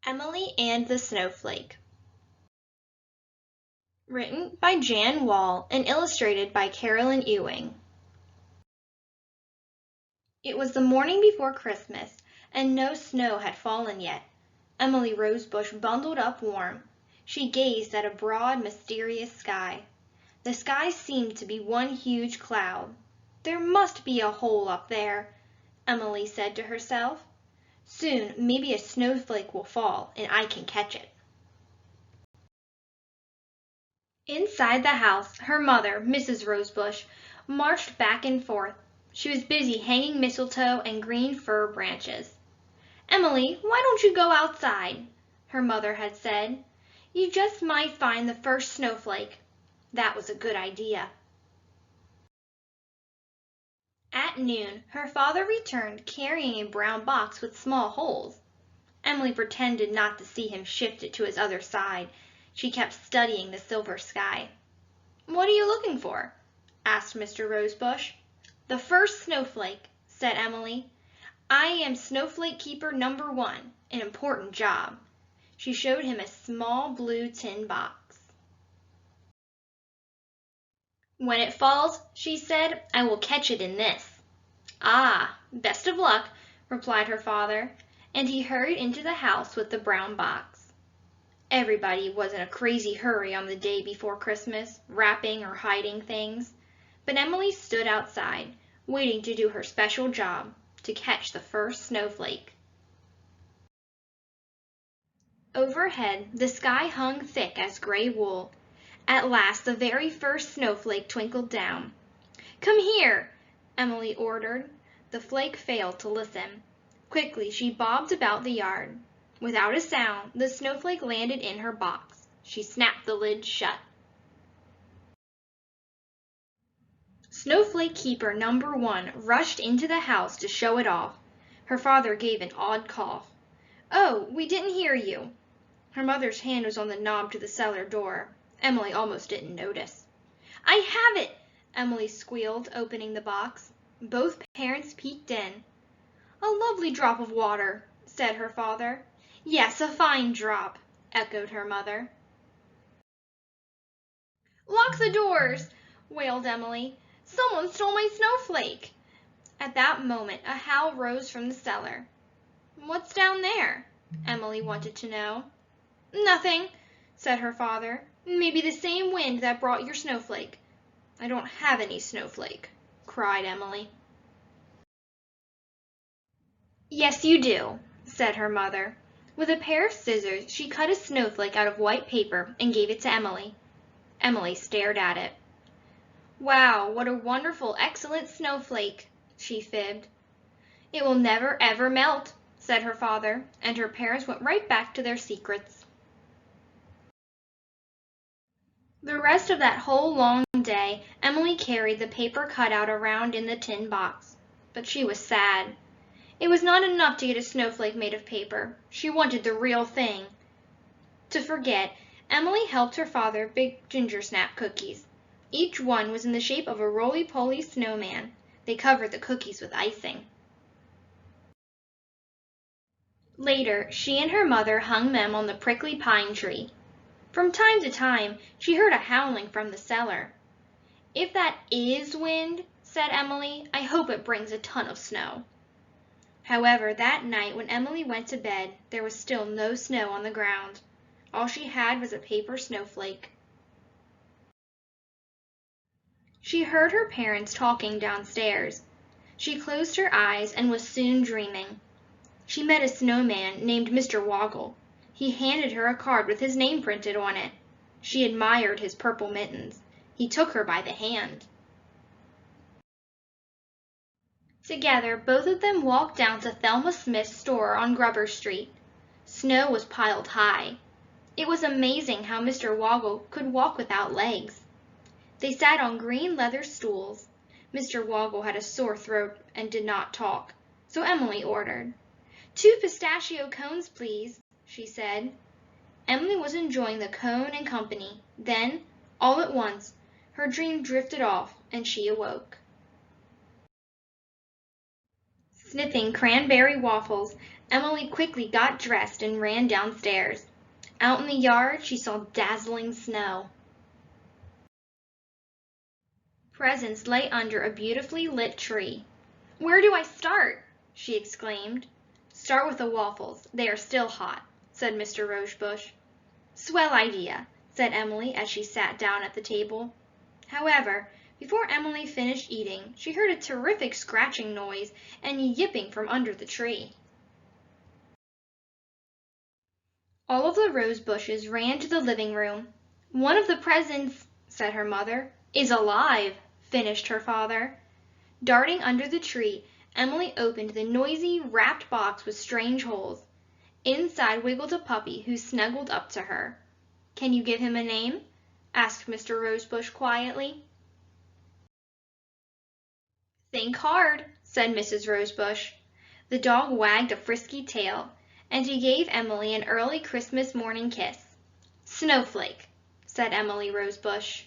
Emily and the Snowflake. Written by Jan Wahl and illustrated by Carolyn Ewing. It was the morning before Christmas, and no snow had fallen yet. Emily Rosebush bundled up warm. She gazed at a broad, mysterious sky. The sky seemed to be one huge cloud. There must be a hole up there, Emily said to herself. Soon maybe a snowflake will fall and I can catch it. Inside the house, her mother, Mrs. Rosebush, marched back and forth. She was busy hanging mistletoe and green fir branches. "Emily, why don't you go outside?" her mother had said. "You just might find the first snowflake." That was a good idea. At noon, her father returned carrying a brown box with small holes. Emily pretended not to see him shift it to his other side. She kept studying the silver sky. "What are you looking for?" asked Mr. Rosebush. "The first snowflake," said Emily. "I am Snowflake Keeper number 1, an important job." She showed him a small blue tin box. "When it falls," she said, "I will catch it in this." "Ah, best of luck," replied her father, and he hurried into the house with the brown box. Everybody was in a crazy hurry on the day before Christmas, wrapping or hiding things, but Emily stood outside, waiting to do her special job, to catch the first snowflake. Overhead, the sky hung thick as gray wool. At last the very first snowflake twinkled down. "Come here," Emily ordered. The flake failed to listen. Quickly she bobbed about the yard. Without a sound, the snowflake landed in her box. She snapped the lid shut. Snowflake Keeper number 1 rushed into the house to show it off. Her father gave an odd cough. "Oh, we didn't hear you." Her mother's hand was on the knob to the cellar door. Emily almost didn't notice. "I have it!" Emily squealed, opening the box. Both parents peeked in. "A lovely drop of water," said her father. "Yes, a fine drop," echoed her mother. "Lock the doors!" wailed Emily. "Someone stole my snowflake!" At that moment a howl rose from the cellar. "What's down there?" Emily wanted to know. "Nothing," said her father. "Maybe the same wind that brought your snowflake." "I don't have any snowflake," cried Emily. "Yes, you do," said her mother. With a pair of scissors, she cut a snowflake out of white paper and gave it to Emily. Emily stared at it. "Wow, what a wonderful, excellent snowflake," she fibbed. "It will never, ever melt," said her father, and her parents went right back to their secrets. The rest of that whole long day, Emily carried the paper cutout around in the tin box. But she was sad. It was not enough to get a snowflake made of paper. She wanted the real thing. To forget, Emily helped her father bake gingersnap cookies. Each one was in the shape of a roly-poly snowman. They covered the cookies with icing. Later, she and her mother hung them on the prickly pine tree. From time to time, she heard a howling from the cellar. "If that is wind," said Emily, "I hope it brings a ton of snow." However, that night when Emily went to bed, there was still no snow on the ground. All she had was a paper snowflake. She heard her parents talking downstairs. She closed her eyes and was soon dreaming. She met a snowman named Mr. Woggle. He handed her a card with his name printed on it. She admired his purple mittens. He took her by the hand. Together, both of them walked down to Thelma Smith's store on Grubber Street. Snow was piled high. It was amazing how Mr. Woggle could walk without legs. They sat on green leather stools. Mr. Woggle had a sore throat and did not talk, so Emily ordered. "2 pistachio cones, please," she said. Emily was enjoying the cone and company. Then, all at once, her dream drifted off and she awoke. Sniffing cranberry waffles, Emily quickly got dressed and ran downstairs. Out in the yard, she saw dazzling snow. Presents lay under a beautifully lit tree. "Where do I start?" she exclaimed. "Start with the waffles. They are still hot," said Mr. Rosebush. "Swell idea," said Emily as she sat down at the table. However, before Emily finished eating, she heard a terrific scratching noise and yipping from under the tree. All of the rose bushes ran to the living room. "One of the presents," said her mother. "Is alive," finished her father. Darting under the tree, Emily opened the noisy, wrapped box with strange holes. Inside wiggled a puppy who snuggled up to her. "Can you give him a name?" asked Mr. Rosebush quietly. "Think hard," said Mrs. Rosebush. The dog wagged a frisky tail, and he gave Emily an early Christmas morning kiss. "Snowflake," said Emily Rosebush.